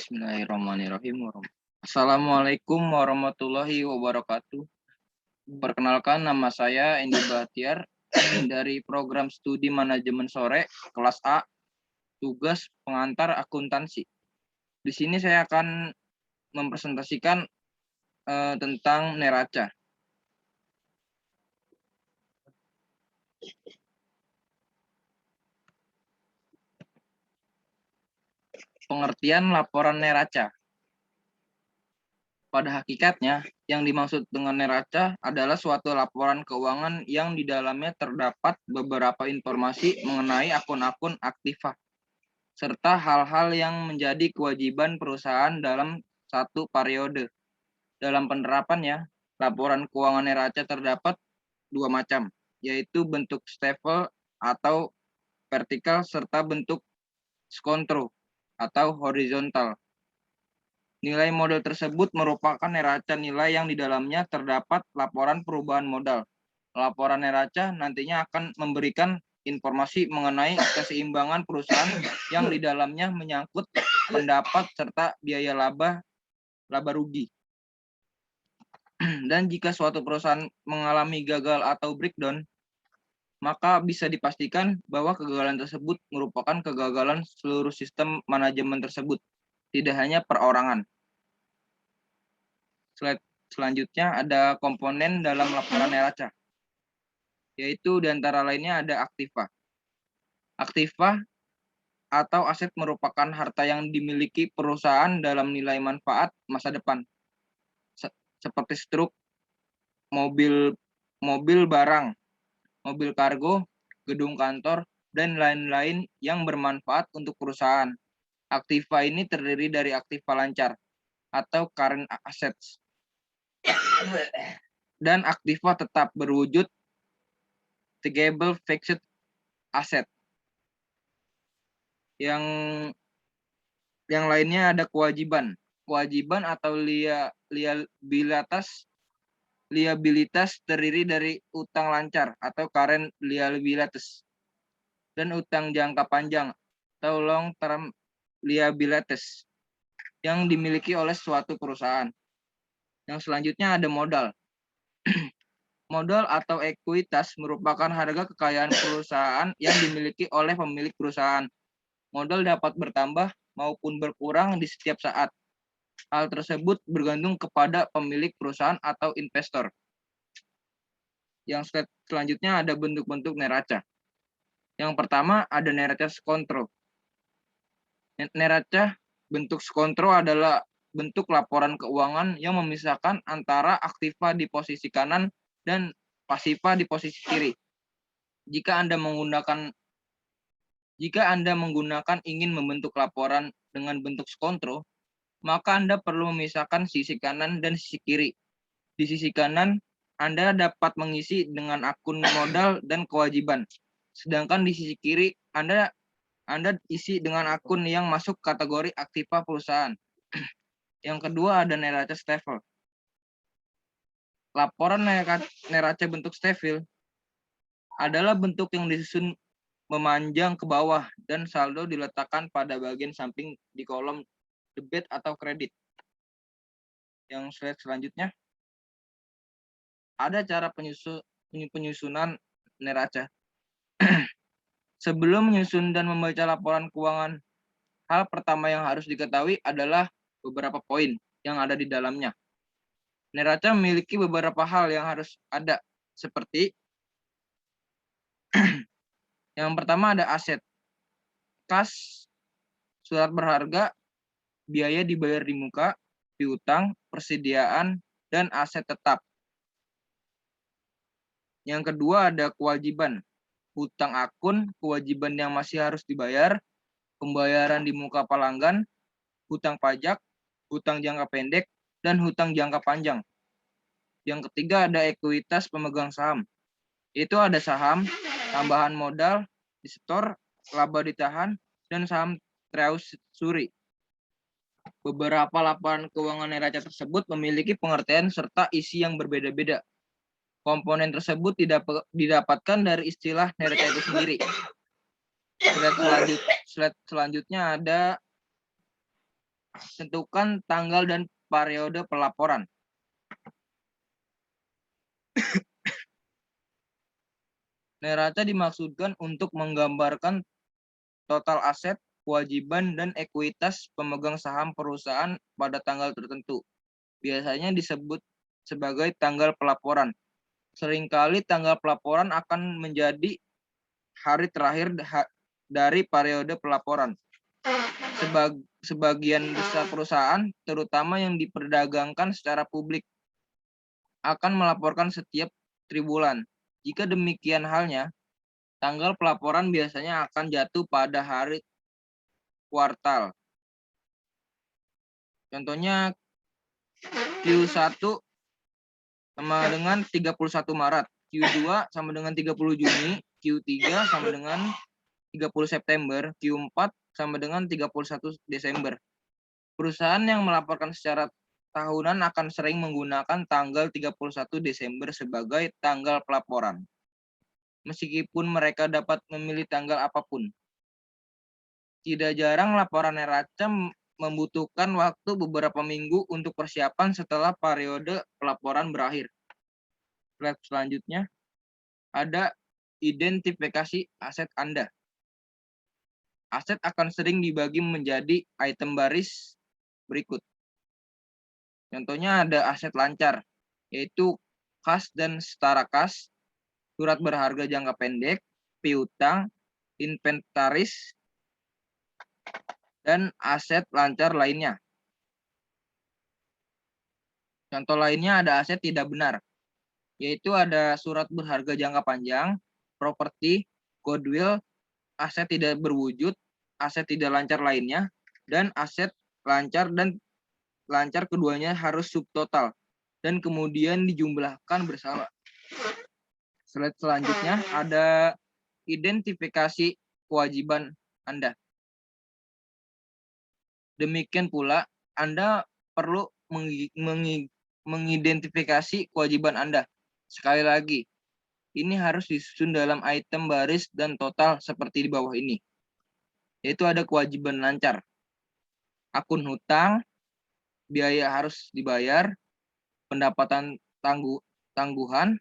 Bismillahirrahmanirrahim. Assalamualaikum warahmatullahi wabarakatuh. Perkenalkan, nama saya Endi Bahtiar dari program studi manajemen sore kelas A, tugas pengantar akuntansi. Di sini saya akan mempresentasikan tentang neraca. Pengertian laporan neraca. Pada hakikatnya, yang dimaksud dengan neraca adalah suatu laporan keuangan yang di dalamnya terdapat beberapa informasi mengenai akun-akun aktiva, serta hal-hal yang menjadi kewajiban perusahaan dalam satu periode. Dalam penerapannya, laporan keuangan neraca terdapat dua macam, yaitu bentuk stafel atau vertikal serta bentuk skontro atau horizontal. Nilai modal tersebut merupakan neraca nilai yang di dalamnya terdapat laporan perubahan modal. Laporan neraca nantinya akan memberikan informasi mengenai keseimbangan perusahaan yang di dalamnya menyangkut pendapat serta biaya laba rugi. Dan jika suatu perusahaan mengalami gagal atau breakdown, maka bisa dipastikan bahwa kegagalan tersebut merupakan kegagalan seluruh sistem manajemen tersebut, tidak hanya perorangan. Slide selanjutnya ada komponen dalam laporan neraca, yaitu diantara lainnya ada aktiva. Aktiva atau aset merupakan harta yang dimiliki perusahaan dalam nilai manfaat masa depan, seperti truk, mobil barang, mobil kargo, gedung kantor, dan lain-lain yang bermanfaat untuk perusahaan. Aktiva ini terdiri dari aktiva lancar atau current assets dan aktiva tetap berwujud tangible fixed asset. Yang lainnya ada kewajiban. Kewajiban atau liabilitas terdiri dari utang lancar atau current liabilities dan utang jangka panjang atau long term liabilities yang dimiliki oleh suatu perusahaan. Yang selanjutnya ada modal. Modal atau ekuitas merupakan harga kekayaan perusahaan yang dimiliki oleh pemilik perusahaan. Modal dapat bertambah maupun berkurang di setiap saat. Hal tersebut bergantung kepada pemilik perusahaan atau investor. Yang selanjutnya ada bentuk-bentuk neraca. Yang pertama ada neraca skontro. Neraca bentuk skontro adalah bentuk laporan keuangan yang memisahkan antara aktiva di posisi kanan dan pasiva di posisi kiri. Jika Anda menggunakan ingin membentuk laporan dengan bentuk skontro, maka Anda perlu memisahkan sisi kanan dan sisi kiri. Di sisi kanan, Anda dapat mengisi dengan akun modal dan kewajiban. Sedangkan di sisi kiri, Anda isi dengan akun yang masuk kategori aktiva perusahaan. Yang kedua ada neraca stafel. Laporan neraca bentuk stafel adalah bentuk yang disusun memanjang ke bawah dan saldo diletakkan pada bagian samping di kolom debit atau kredit. Yang slide selanjutnya ada cara penyusunan neraca. Sebelum menyusun dan membaca laporan keuangan, hal pertama yang harus diketahui adalah beberapa poin yang ada di dalamnya. Neraca memiliki beberapa hal yang harus ada, seperti yang pertama ada aset, kas, surat berharga, biaya dibayar di muka, piutang, persediaan, dan aset tetap. Yang kedua ada kewajiban, hutang akun, kewajiban yang masih harus dibayar, pembayaran di muka pelanggan, hutang pajak, hutang jangka pendek, dan hutang jangka panjang. Yang ketiga ada ekuitas pemegang saham. Itu ada saham, tambahan modal, disetor, laba ditahan, dan saham treasury. Beberapa laporan keuangan neraca tersebut memiliki pengertian serta isi yang berbeda-beda. Komponen tersebut didapatkan dari istilah neraca itu sendiri. Slide selanjutnya ada Tentukan tanggal dan periode pelaporan. Neraca dimaksudkan untuk menggambarkan total aset, kewajiban, dan ekuitas pemegang saham perusahaan pada tanggal tertentu. Biasanya disebut sebagai tanggal pelaporan. Seringkali tanggal pelaporan akan menjadi hari terakhir dari periode pelaporan. Sebagian besar perusahaan, terutama yang diperdagangkan secara publik, akan melaporkan setiap triwulan. Jika demikian halnya, tanggal pelaporan biasanya akan jatuh pada hari kuartal. Contohnya Q1 sama dengan 31 Maret, Q2 sama dengan 30 Juni, Q3 sama dengan 30 September, Q4 sama dengan 31 Desember. Perusahaan yang melaporkan secara tahunan akan sering menggunakan tanggal 31 Desember sebagai tanggal pelaporan, meskipun mereka dapat memilih tanggal apapun. Tidak jarang laporan neraca membutuhkan waktu beberapa minggu untuk persiapan setelah periode pelaporan berakhir. Slide selanjutnya ada identifikasi aset Anda. Aset akan sering dibagi menjadi item baris berikut. Contohnya ada aset lancar, yaitu kas dan setara kas, surat berharga jangka pendek, piutang, inventaris, dan aset lancar lainnya. Contoh lainnya ada aset tidak benar, yaitu ada surat berharga jangka panjang, properti, goodwill, aset tidak berwujud, aset tidak lancar lainnya, dan aset lancar dan lancar keduanya harus subtotal dan kemudian dijumlahkan bersama. Slide selanjutnya ada identifikasi kewajiban Anda. Demikian pula, Anda perlu mengidentifikasi kewajiban Anda. Sekali lagi, ini harus disusun dalam item baris dan total seperti di bawah ini. Yaitu ada kewajiban lancar, akun hutang, biaya harus dibayar, pendapatan tangguhan,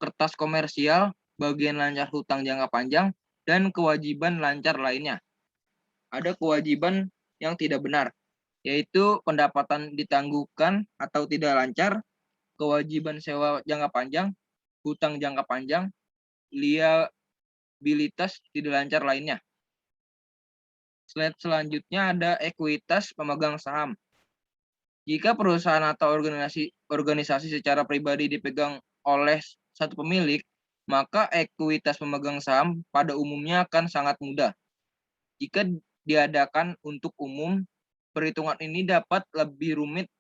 kertas komersial, bagian lancar hutang jangka panjang, dan kewajiban lancar lainnya. Ada kewajiban yang tidak benar, yaitu pendapatan ditangguhkan atau tidak lancar, kewajiban sewa jangka panjang, hutang jangka panjang, liabilitas tidak lancar lainnya. Slide selanjutnya ada ekuitas pemegang saham. Jika perusahaan atau organisasi secara pribadi dipegang oleh satu pemilik, maka ekuitas pemegang saham pada umumnya akan sangat mudah. Jika diadakan untuk umum, perhitungan ini dapat lebih rumit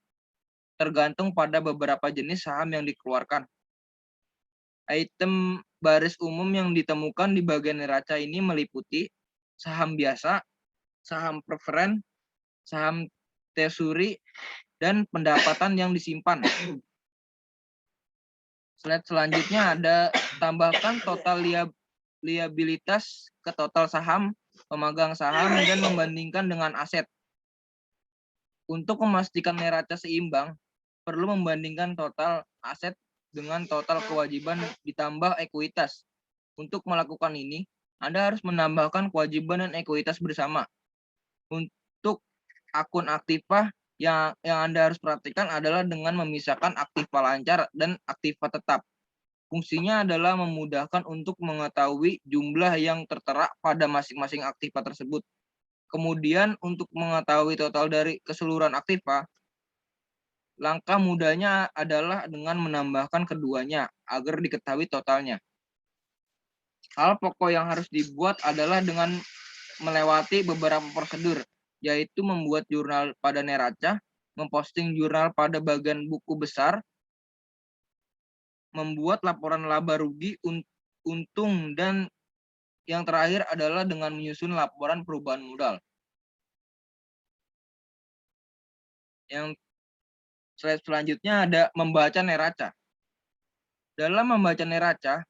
tergantung pada beberapa jenis saham yang dikeluarkan. Item baris umum yang ditemukan di bagian neraca ini meliputi saham biasa, saham preferen, saham treasury, dan pendapatan yang disimpan. Slide selanjutnya ada tambahkan total liabilitas ke total saham pemegang saham dan membandingkan dengan aset. Untuk memastikan neraca seimbang, perlu membandingkan total aset dengan total kewajiban ditambah ekuitas. Untuk melakukan ini, Anda harus menambahkan kewajiban dan ekuitas bersama. Untuk akun aktiva, yang Anda harus perhatikan adalah dengan memisahkan aktiva lancar dan aktiva tetap. Fungsinya adalah memudahkan untuk mengetahui jumlah yang tertera pada masing-masing aktiva tersebut. Kemudian untuk mengetahui total dari keseluruhan aktiva, langkah mudahnya adalah dengan menambahkan keduanya agar diketahui totalnya. Hal pokok yang harus dibuat adalah dengan melewati beberapa prosedur, yaitu membuat jurnal pada neraca, memposting jurnal pada bagian buku besar, membuat laporan laba rugi, untung, dan yang terakhir adalah dengan menyusun laporan perubahan modal. Yang slide selanjutnya ada membaca neraca. Dalam membaca neraca,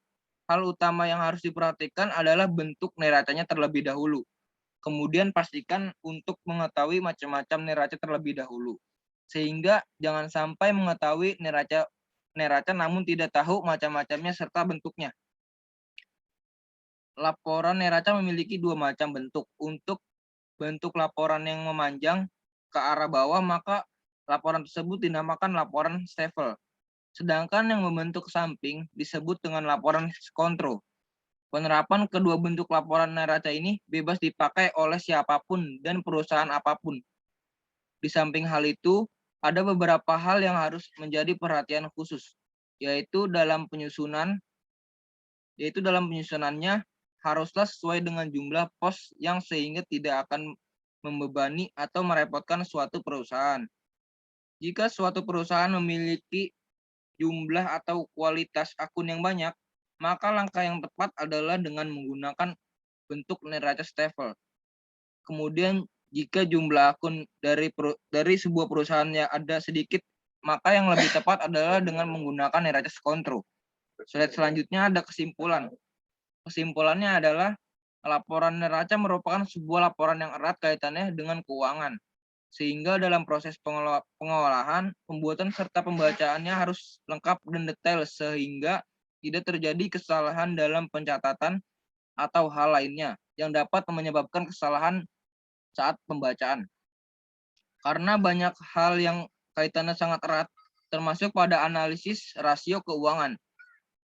hal utama yang harus diperhatikan adalah bentuk neracanya terlebih dahulu. Kemudian pastikan untuk mengetahui macam-macam neraca terlebih dahulu. Sehingga jangan sampai mengetahui neraca namun tidak tahu macam-macamnya serta bentuknya. Laporan neraca memiliki dua macam bentuk. Untuk bentuk laporan yang memanjang ke arah bawah, maka laporan tersebut dinamakan laporan Stifel. Sedangkan yang membentuk samping disebut dengan laporan skontro. Penerapan kedua bentuk laporan neraca ini bebas dipakai oleh siapapun dan perusahaan apapun. Di samping hal itu, ada beberapa hal yang harus menjadi perhatian khusus, yaitu dalam penyusunannya haruslah sesuai dengan jumlah pos yang sehingga tidak akan membebani atau merepotkan suatu perusahaan. Jika suatu perusahaan memiliki jumlah atau kualitas akun yang banyak, maka langkah yang tepat adalah dengan menggunakan bentuk neraca Stifel. Kemudian jika jumlah akun dari sebuah perusahaannya ada sedikit, maka yang lebih tepat adalah dengan menggunakan neraca skontro. Slide selanjutnya ada kesimpulan. Kesimpulannya adalah laporan neraca merupakan sebuah laporan yang erat kaitannya dengan keuangan. Sehingga dalam proses pengolahan, pembuatan serta pembacaannya harus lengkap dan detail sehingga tidak terjadi kesalahan dalam pencatatan atau hal lainnya yang dapat menyebabkan kesalahan saat pembacaan. Karena banyak hal yang kaitannya sangat erat, termasuk pada analisis rasio keuangan.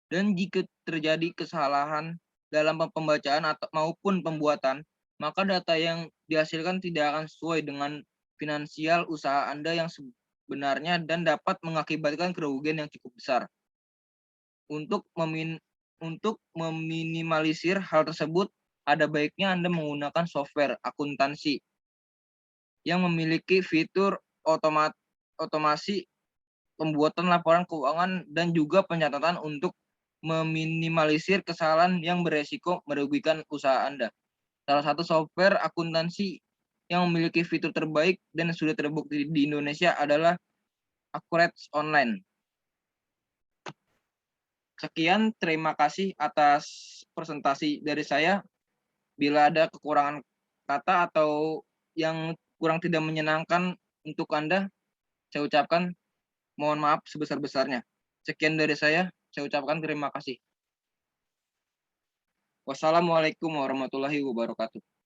Dan jika terjadi kesalahan dalam pembacaan atau maupun pembuatan, maka data yang dihasilkan tidak akan sesuai dengan finansial usaha Anda yang sebenarnya dan dapat mengakibatkan kerugian yang cukup besar. Untuk meminimalisir hal tersebut, ada baiknya Anda menggunakan software akuntansi yang memiliki fitur otomasi pembuatan laporan keuangan dan juga pencatatan untuk meminimalisir kesalahan yang beresiko merugikan usaha Anda. Salah satu software akuntansi yang memiliki fitur terbaik dan sudah terbukti di Indonesia adalah Accurates Online. Sekian, terima kasih atas presentasi dari saya. Bila ada kekurangan kata atau yang kurang tidak menyenangkan untuk Anda, saya ucapkan mohon maaf sebesar-besarnya. Sekian dari saya ucapkan terima kasih. Wassalamualaikum warahmatullahi wabarakatuh.